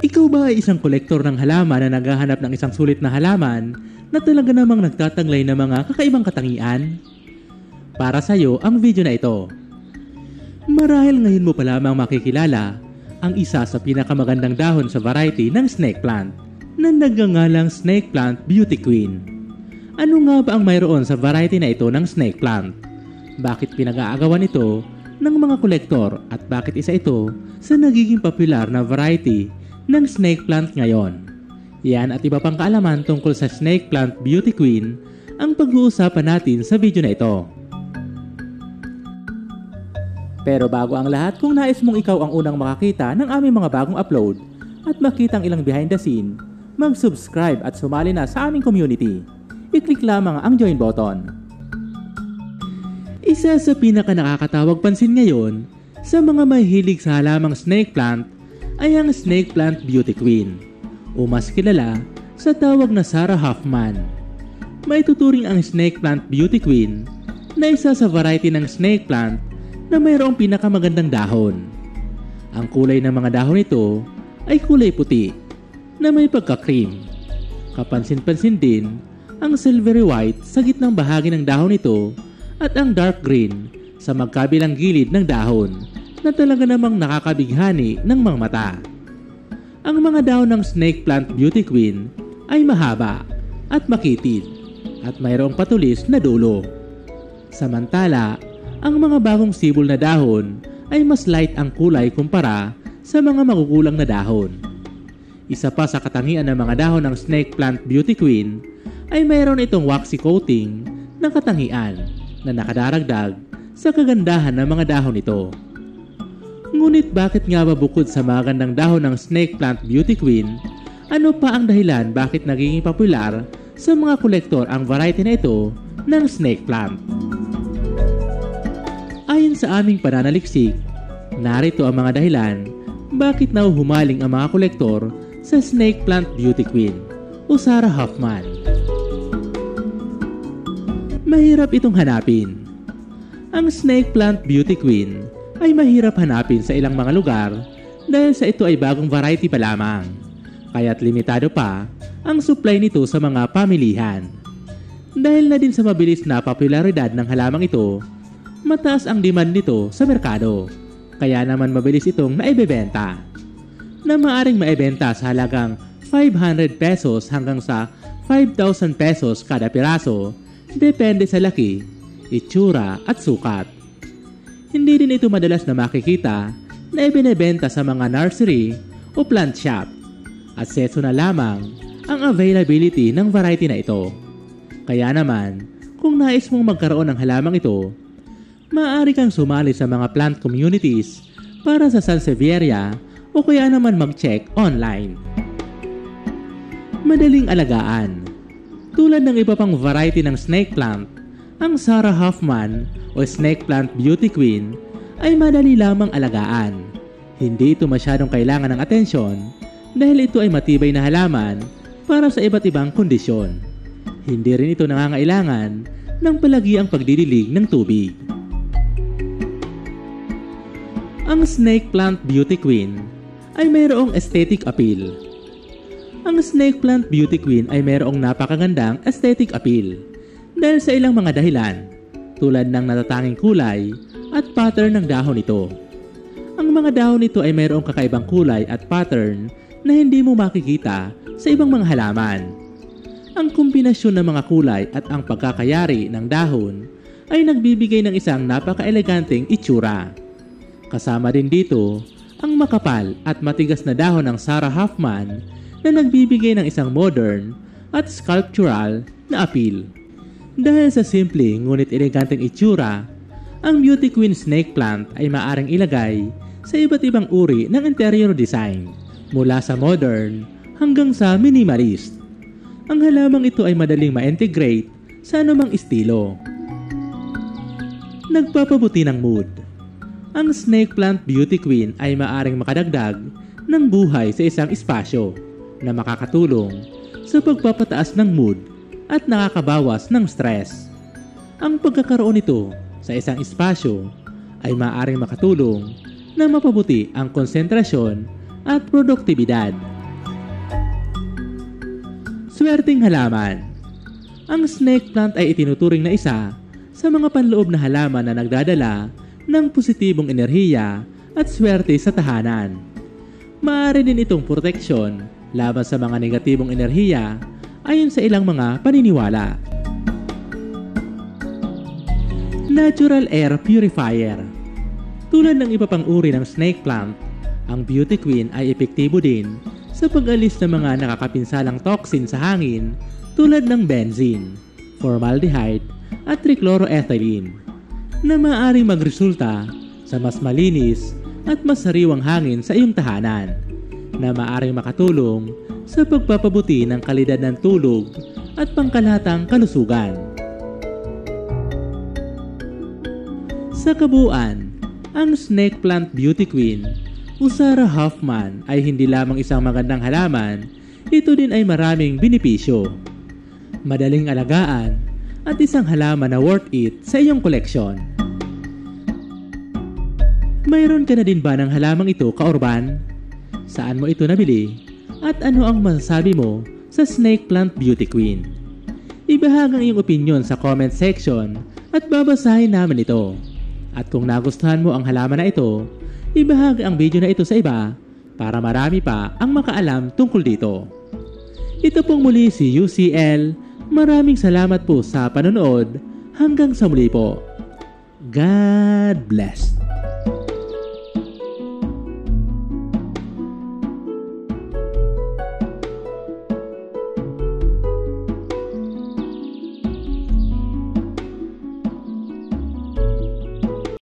Ikaw ba ay isang kolektor ng halaman na naghahanap ng isang sulit na halaman na talaga namang nagtataglay ng mga kakaibang katangian? Para sa iyo ang video na ito. Marahil ngayon mo pa lamang makikilala ang isa sa pinakamagandang dahon sa variety ng snake plant na nagngangalang Snake Plant Beauty Queen. Ano nga ba ang mayroon sa variety na ito ng snake plant? Bakit pinag-aagawan ito ng mga kolektor at bakit isa ito sa nagiging popular na variety ng snake plant ngayon? Yan at iba pang kaalaman tungkol sa Snake Plant Beauty Queen ang pag-uusapan natin sa video na ito. Pero bago ang lahat, kung nais mong ikaw ang unang makakita ng aming mga bagong upload at makita ang ilang behind the scene, mag-subscribe at sumali na sa aming community. I-click lamang ang join button. Isa sa pinaka nakakatawag pansin ngayon sa mga mahilig sa halamang snake plant ay ang Snake Plant Beauty Queen o mas kilala sa tawag na Sarah Hoffman. May tuturing ang Snake Plant Beauty Queen na isa sa variety ng snake plant na mayroong pinakamagandang dahon. Ang kulay ng mga dahon nito ay kulay puti na may pagka-cream. Kapansin-pansin din ang silvery white sa gitnang bahagi ng dahon nito at ang dark green sa magkabilang gilid ng dahon na talaga namang nakakabighani ng mga mata. Ang mga dahon ng Snake Plant Beauty Queen ay mahaba at makitid at mayroong patulis na dulo. Samantala, ang mga bagong sibol na dahon ay mas light ang kulay kumpara sa mga magugulang na dahon. Isa pa sa katangian ng mga dahon ng Snake Plant Beauty Queen ay mayroon itong waxy coating ng katangian na nakadaragdag sa kagandahan ng mga dahon nito. Ngunit bakit nga ba bukod sa magandang dahon ng Snake Plant Beauty Queen, ano pa ang dahilan bakit nagiging popular sa mga kolektor ang variety na ito ng snake plant? Ayon sa aming pananaliksik, narito ang mga dahilan bakit nauhumaling ang mga kolektor sa Snake Plant Beauty Queen o Sarah Hoffman. Mahirap itong hanapin. Ang Snake Plant Beauty Queen ay mahirap hanapin sa ilang mga lugar dahil sa ito ay bagong variety pa lamang, kaya't limitado pa ang supply nito sa mga pamilihan. Dahil na din sa mabilis na popularidad ng halamang ito, mataas ang demand nito sa merkado, kaya naman mabilis itong naibebenta. Na maaring maibenta sa halagang 500 pesos hanggang sa 5,000 pesos kada piraso, depende sa laki, itsura at sukat. Hindi din ito madalas na makikita na ibinebenta sa mga nursery o plant shop at seso na lamang ang availability ng variety na ito. Kaya naman, kung nais mong magkaroon ng halamang ito, maaari kang sumali sa mga plant communities para sa Sansevieria o kaya naman mag-check online. Madaling alagaan. Tulad ng iba pang variety ng snake plant, ang Sarah Hoffman o Snake Plant Beauty Queen ay madali lamang alagaan. Hindi ito masyadong kailangan ng atensyon dahil ito ay matibay na halaman para sa iba't ibang kondisyon. Hindi rin ito nangangailangan ng palagiang pagdidilig ng tubig. Ang Snake Plant Beauty Queen ay mayroong aesthetic appeal. Ang Snake Plant Beauty Queen ay mayroong napakagandang aesthetic appeal dahil sa ilang mga dahilan tulad ng natatanging kulay at pattern ng dahon nito. Ang mga dahon nito ay mayroong kakaibang kulay at pattern na hindi mo makikita sa ibang mga halaman. Ang kombinasyon ng mga kulay at ang pagkakayari ng dahon ay nagbibigay ng isang napaka-eleganteng itsura. Kasama din dito ang makapal at matigas na dahon ng Sarah Hoffman na nagbibigay ng isang modern at sculptural na appeal. Dahil sa simple ngunit eleganteng itsura, ang Beauty Queen Snake Plant ay maaaring ilagay sa iba't ibang uri ng interior design, mula sa modern hanggang sa minimalist. Ang halamang ito ay madaling ma-integrate sa anumang estilo. Nagpapabuti ng mood. Ang Snake Plant Beauty Queen ay maaaring makadagdag ng buhay sa isang espasyo na makakatulong sa pagpapataas ng mood at nakakabawas ng stress. Ang pagkakaroon nito sa isang espasyo ay maaaring makatulong na mapabuti ang konsentrasyon at produktibidad. Swerteng halaman. Ang snake plant ay itinuturing na isa sa mga panloob na halaman na nagdadala ng positibong enerhiya at swerte sa tahanan. Maaari din itong proteksyon laban sa mga negatibong enerhiya ayon sa ilang mga paniniwala. Natural Air Purifier. Tulad ng iba pang uri ng snake plant, ang Beauty Queen ay epektibo din sa pag-alis ng mga nakakapinsalang toxin sa hangin tulad ng benzene, formaldehyde at trichloroethylene na maaaring magresulta sa mas malinis at mas sariwang hangin sa iyong tahanan na maaaring makatulong sa pagpapabuti ng kalidad ng tulog at pangkalahatang kalusugan. Sa kabuuan, ang Snake Plant Beauty Queen o Sarah Hoffman ay hindi lamang isang magandang halaman, ito din ay maraming benepisyo. Madaling alagaan at isang halaman na worth it sa iyong koleksyon. Mayroon ka na din ba ng halamang ito kaurban? Saan mo ito nabili? At ano ang masasabi mo sa Snake Plant Beauty Queen? Ibahagi ang iyong opinion sa comment section at babasahin namin ito. At kung nagustuhan mo ang halaman na ito, ibahagi ang video na ito sa iba para marami pa ang makaalam tungkol dito. Ito pong muli si UCL. Maraming salamat po sa panonood. Hanggang sa muli po. God bless.